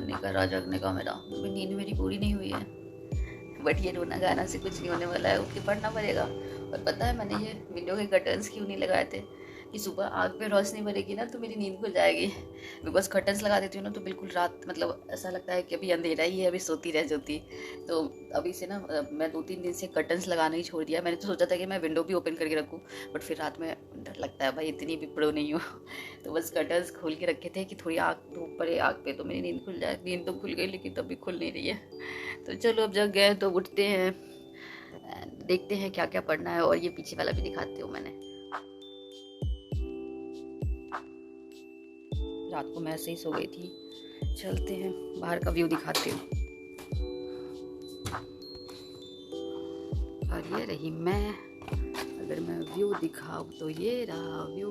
मन नहीं कर रहा जगने का मेरा, अभी नींद मेरी पूरी नहीं हुई है। बट ये रोना गाना से कुछ नहीं होने वाला है, उठ के पढ़ना पड़ेगा। और पता है मैंने ये विंडो के कर्टन्स क्यों नहीं लगाए थे कि सुबह आँख पे रोशनी पड़ेगी ना तो मेरी नींद खुल जाएगी। बिकॉज कर्टन्स लगा देती हूँ ना तो बिल्कुल रात मतलब ऐसा लगता है कि अभी अंधेरा ही है, अभी सोती रह जाती। तो अभी से ना मैं 2-3 दिन से कर्टन्स लगाना ही छोड़ दिया। मैंने तो सोचा था कि मैं विंडो भी ओपन करके रखूँ, बट फिर रात में डर लगता है भाई, इतनी भी प्रो नहीं हूँ। तो बस कर्टन्स खोल के रखे थे कि थोड़ी आँख धूप पड़े आँख पे तो मेरी नींद खुल जाए। नींद तो खुल गई लेकिन तब भी खुल नहीं रही है। तो चलो अब जग गए तो उठते हैं, देखते हैं क्या क्या पढ़ना है। और ये पीछे वाला भी दिखाती हूँ मैंने। रात को मैं ऐसे ही सो गई थी। चलते हैं बाहर का व्यू दिखाती हूँ। और ये रही मैं, अगर मैं व्यू दिखाऊँ तो ये रहा व्यू।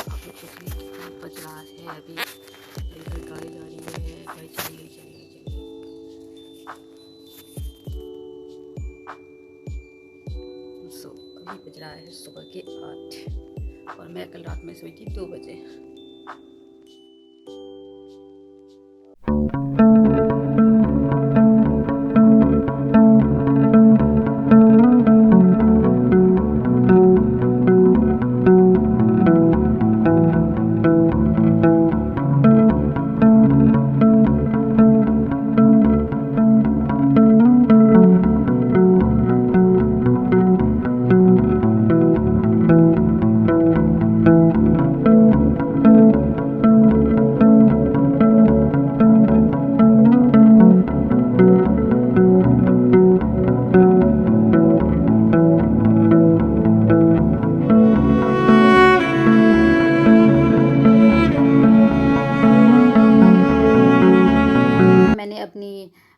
अभी कितनी बज रहा है, अभी इधर गाड़ी जा रही है, गाड़ी चली गई चली गई चली गई। सो अभी बज रहा है सुबह के 8 और मैं कल रात में सोई थी 2 बजे।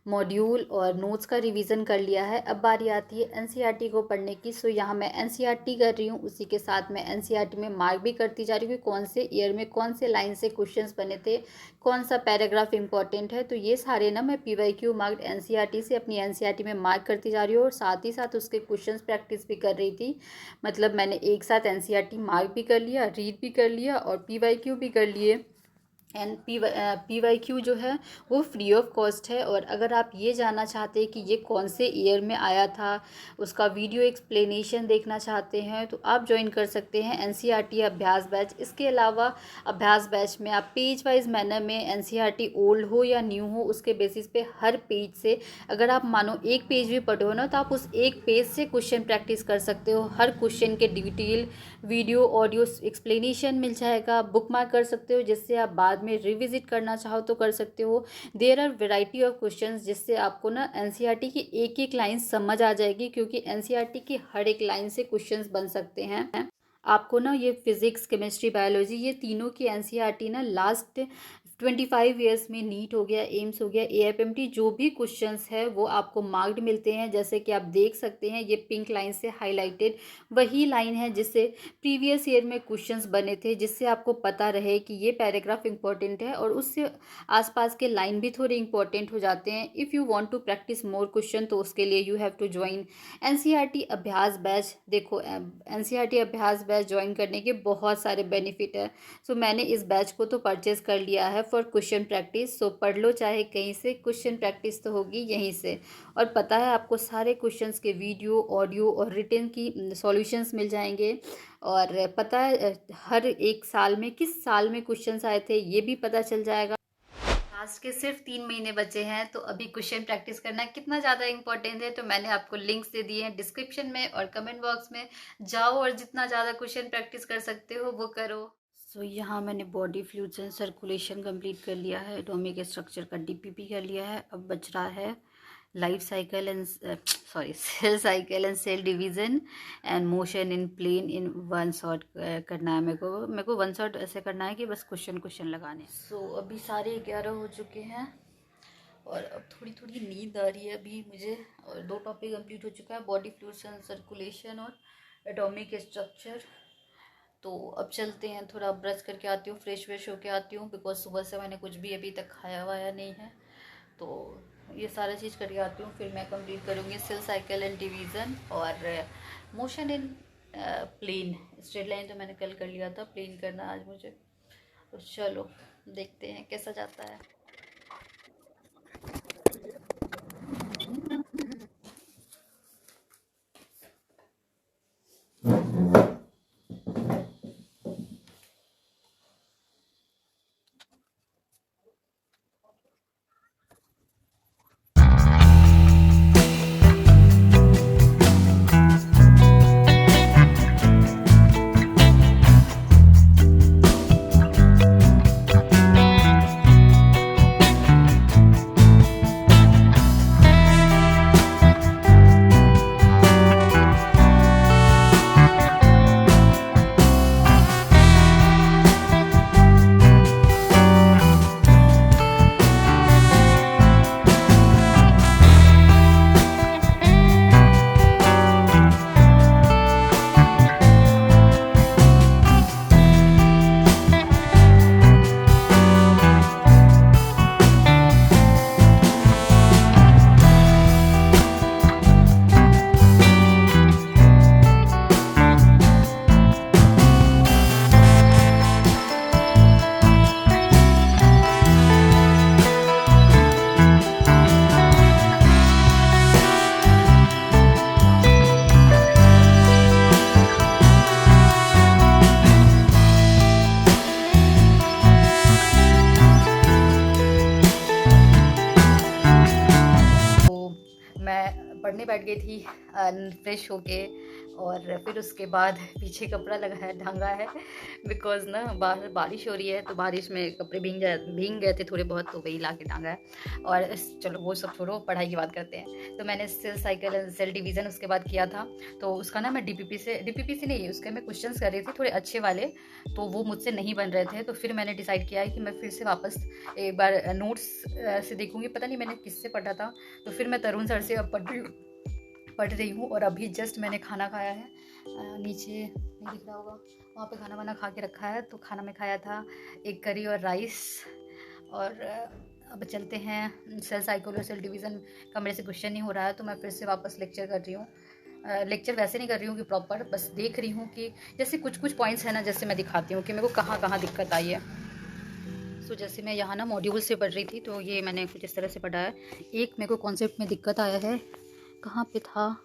मॉड्यूल और नोट्स का रिवीजन कर लिया है। अब बारी आती है एनसीईआरटी को पढ़ने की। सो यहाँ मैं एनसीईआरटी कर रही हूँ, उसी के साथ मैं एनसीईआरटी में मार्क भी करती जा रही हूँ कि कौन से ईयर में कौन से लाइन से क्वेश्चंस बने थे, कौन सा पैराग्राफ इंपॉर्टेंट है। तो ये सारे ना मैं पीवाईक्यू मार्क्ड एनसीईआरटी से अपनी एनसीईआरटी में मार्क करती जा रही हूँ और साथ ही साथ उसके क्वेश्चन प्रैक्टिस भी कर रही थी। मतलब मैंने एक साथ एनसीईआरटी मार्क भी कर लिया, रीड भी कर लिया और पीवाईक्यू भी कर लिए। एंड पीवाईक्यू जो है वो फ्री ऑफ कॉस्ट है। और अगर आप ये जानना चाहते हैं कि ये कौन से ईयर में आया था, उसका वीडियो एक्सप्लेनेशन देखना चाहते हैं तो आप ज्वाइन कर सकते हैं एनसीईआरटी अभ्यास बैच। इसके अलावा अभ्यास बैच में आप पेज वाइज मैनर में एनसीईआरटी ओल्ड हो या न्यू हो उसके बेसिस पे हर पेज से अगर आप मानो एक पेज भी पढ़ो ना तो आप उस एक पेज से क्वेश्चन प्रैक्टिस कर सकते हो। हर क्वेश्चन के डिटेल वीडियो ऑडियो एक्सप्लेनेशन मिल जाएगा, बुक मार्क कर सकते हो जिससे आप बाद में रिविजिट करना चाहो तो कर सकते हो। There are variety of questions जिससे आपको ना एनसीईआरटी की एक एक लाइन समझ आ जाएगी, क्योंकि एनसीईआरटी की हर एक लाइन से क्वेश्चंस बन सकते हैं। आपको ना ये फिजिक्स केमिस्ट्री बायोलॉजी ये तीनों की एनसीईआरटी ना लास्ट 25 ईयर्स में नीट हो गया, एम्स हो गया, एएफएमटी जो भी क्वेश्चंस है वो आपको मार्क्ड मिलते हैं। जैसे कि आप देख सकते हैं ये पिंक लाइन से हाईलाइटेड वही लाइन है जिससे प्रीवियस ईयर में क्वेश्चंस बने थे, जिससे आपको पता रहे कि ये पैराग्राफ इंपॉर्टेंट है और उससे आसपास के लाइन भी थोड़े इंपॉर्टेंट हो जाते हैं। If you want to practice more question तो उसके लिए you have to join NCERT Abhyas batch. देखो एनसीईआरटी अभ्यास बैच ज्वाइन करने के बहुत सारे बेनिफिट है। सो मैंने इस बैच को तो परचेज कर लिया है फॉर क्वेश्चन प्रैक्टिस। सो पढ़ लो चाहे कहीं से, क्वेश्चन प्रैक्टिस तो होगी यहीं से। और पता है आपको सारे क्वेश्चंस के वीडियो ऑडियो और रिटन की सॉल्यूशंस मिल जाएंगे। और पता है हर एक साल में किस साल में क्वेश्चंस आए थे ये भी पता चल जाएगा। लास्ट के सिर्फ 3 महीने बचे हैं तो अभी क्वेश्चन प्रैक्टिस करना कितना ज़्यादा इंपॉर्टेंट है। तो मैंने आपको लिंक्स दे दिए हैं डिस्क्रिप्शन में और कमेंट बॉक्स में, जाओ और जितना ज़्यादा क्वेश्चन प्रैक्टिस कर सकते हो वो करो। सो यहाँ मैंने body fluids and circulation complete कर लिया है, एटॉमिक स्ट्रक्चर का डीपीपी कर लिया है। अब बच रहा है life cycle and cell cycle and cell division and motion in plane in one shot करना है। मेरे को वन शॉट ऐसे करना है कि बस क्वेश्चन लगाने। सो अभी साढ़े 11 हो चुके हैं और अब थोड़ी थोड़ी नींद आ रही है अभी मुझे। और 2 टॉपिक कंप्लीट हो चुका है, बॉडी फ्लूइड्स एंड सर्कुलेशन और एटॉमिक स्ट्रक्चर। तो अब चलते हैं, थोड़ा ब्रश करके आती हूँ, फ्रेश व्रेश होके आती हूँ बिकॉज सुबह से मैंने कुछ भी अभी तक खाया वाया नहीं है। तो ये सारा चीज़ करके आती हूँ, फिर मैं कंप्लीट करूँगी सेल साइकिल एंड डिवीज़न और motion in plane. Straight line तो मैंने कल कर लिया था, प्लेन करना आज मुझे। तो चलो देखते हैं कैसा जाता है। पढ़ने बैठ गई थी फ्रेश होके, और फिर उसके बाद पीछे कपड़ा लगाया ढंगा है, बिकॉज ना बाहर बारिश हो रही है, तो बारिश में कपड़े भीग गए थे थोड़े बहुत, तो वही ला के टांगा है। और चलो वो सब छोड़ो, पढ़ाई की बात करते हैं। तो मैंने cell cycle and cell division उसके बाद किया था, तो उसका ना मैं डीपीपी से नहीं, उसके मैं क्वेश्चंस कर रही थी थोड़े अच्छे वाले, तो वो मुझसे नहीं बन रहे थे। तो फिर मैंने डिसाइड किया है कि मैं फिर से वापस एक बार नोट्स से देखूँगी, पता नहीं मैंने किससे पढ़ा था। तो फिर मैं तरुण सर से अब पढ़ रही हूँ। और अभी जस्ट मैंने खाना खाया है, नीचे नहीं दिख रहा होगा, वहाँ पे खाना वाना खा के रखा है। तो खाना में खाया था एक करी और राइस। और अब चलते हैं सेल साइकिल और सेल डिवीज़न का मेरे से क्वेश्चन नहीं हो रहा है, तो मैं फिर से वापस लेक्चर कर रही हूँ। लेक्चर वैसे नहीं कर रही हूँ कि प्रॉपर, बस देख रही हूँ कि जैसे कुछ कुछ पॉइंट्स हैं ना, जैसे मैं दिखाती हूँ कि मेरे को कहाँ कहाँ दिक्कत आई है। सो जैसे मैं यहाँ ना मॉड्यूल से पढ़ रही थी, तो ये मैंने कुछ इस तरह से पढ़ा है। एक मेरे को कॉन्सेप्ट में दिक्कत आया है, कहाँ पे था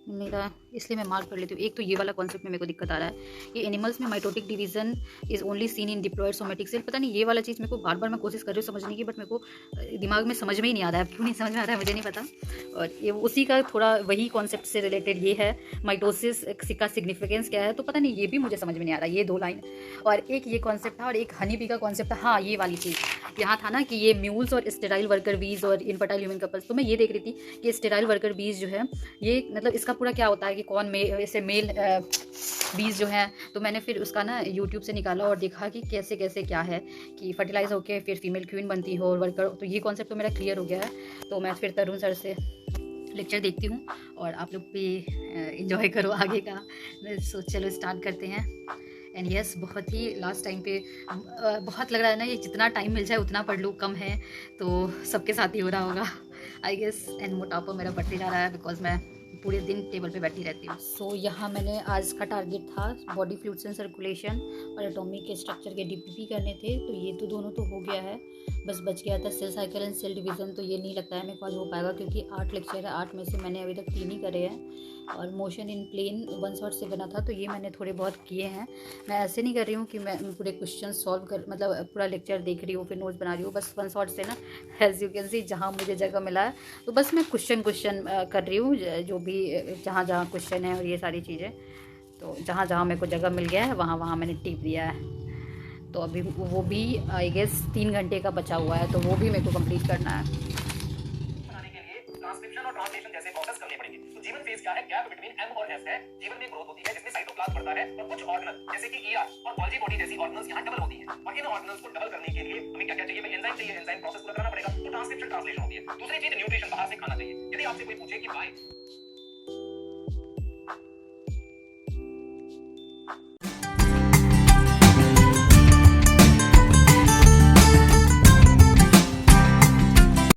मेरा, इसलिए मैं मार्क कर लेती हूँ। एक तो ये वाला कॉन्सेप्ट में मेरे को दिक्कत आ रहा है, ये एनिमल्स में mitotic division is only seen in diploid somatic cell. पता नहीं ये वाला चीज़ मेरे को बार बार मैं कोशिश कर रही हूँ समझने की, बट मेरे को दिमाग में समझ में ही नहीं आ रहा है, क्यों नहीं समझ में आ रहा है मुझे नहीं पता। और ये उसी का थोड़ा वही कॉन्सेप्ट से रिलेटेड ये है, माइटोसिस का सिग्निफिकेंस क्या है, तो पता नहीं ये भी मुझे समझ में नहीं आ रहा, ये 2 लाइन। और एक ये कॉन्सेप्ट था, और एक हनी बी का कॉन्सेप्ट था। हाँ, ये वाली चीज़ यहाँ था ना कि ये म्यूल्स और स्टेराइल वर्कर बीज और इनफर्टाइल ह्यूमन कपल्स। तो मैं ये देख रही थी कि स्टेराइल वर्कर बीज जो है, ये मतलब इसका पूरा क्या होता है कि कौन ऐसे मेल बीज जो हैं। तो मैंने फिर उसका ना यूट्यूब से निकाला और देखा कि कैसे कैसे क्या है कि फर्टिलाइज होकर फिर फीमेल क्वीन बनती हो और वर्कर। तो ये कॉन्सेप्ट तो मेरा क्लियर हो गया है। तो मैं फिर तरुण सर से लेक्चर देखती हूँ, और आप लोग भी इंजॉय करो आगे का। सो चलो स्टार्ट करते हैं। एंड यस, बहुत ही लास्ट टाइम पे बहुत लग रहा है ना, ये जितना टाइम मिल जाए उतना पढ़ लूँ, कम है तो सबके साथ ही हो रहा होगा आई गेस। एंड मोटापा मेरा बढ़ते जा रहा है, बिकॉज मैं पूरे दिन टेबल पे बैठी रहती हूँ। सो यहाँ मैंने आज का टारगेट था बॉडी फ्लूइड्स एंड सर्कुलेशन और एटॉमिक के स्ट्रक्चर के डीपीपी करने थे, तो ये तो दोनों तो हो गया है, बस बच गया था cell cycle and cell division. तो ये नहीं लगता है मेरे पास हो पाएगा, क्योंकि 8 लेक्चर है, 8 में से मैंने अभी तक 3 ही करे हैं। और मोशन इन प्लेन 1 शॉट से बना था, तो ये मैंने थोड़े बहुत किए हैं। मैं ऐसे नहीं कर रही हूँ कि मैं पूरे क्वेश्चन सॉल्व कर, मतलब पूरा लेक्चर देख रही हूँ फिर नोट्स बना रही हूँ, बस 1 शॉट से ना, एज यू कैन सी, जहाँ मुझे जगह मिला है तो बस मैं क्वेश्चन कर रही हूँ, जो भी जहाँ जहाँ क्वेश्चन है और ये सारी चीज़ें। तो जहाँ जहाँ मेरे को जगह मिल गया है वहाँ वहाँ मैंने टिप दिया है। तो अभी वो भी आई गेस 3 घंटे का बचा हुआ है, तो वो भी मेरे को कंप्लीट करना है। बनाने के लिए ट्रांसक्रिप्शन और ट्रांसलेशन जैसे प्रोसेस करने पड़ेंगे। तो जीवन फेज क्या है? गैप बिटवीन एम और एस है। जीवन में ग्रोथ होती है जिसमें साइटोप्लाज्म बढ़ता है, और कुछ ऑर्गेनल जैसे कि ईआर और गोल्गी बॉडी जैसी ऑर्गेनल्स यहाँ डबल होती हैं। और इन ऑर्गेनल्स को डबल करने के लिए हमें क्या क्या चाहिए? एंजाइम चाहिए, एंजाइम प्रोसेस पूरा करना पड़ेगा, तो ट्रांसक्रिप्शन ट्रांसलेशन होती है। दूसरी चीज न्यूट्रिशन, बाहर से खाना चाहिए। यदि आपसे कोई पूछे कि भाई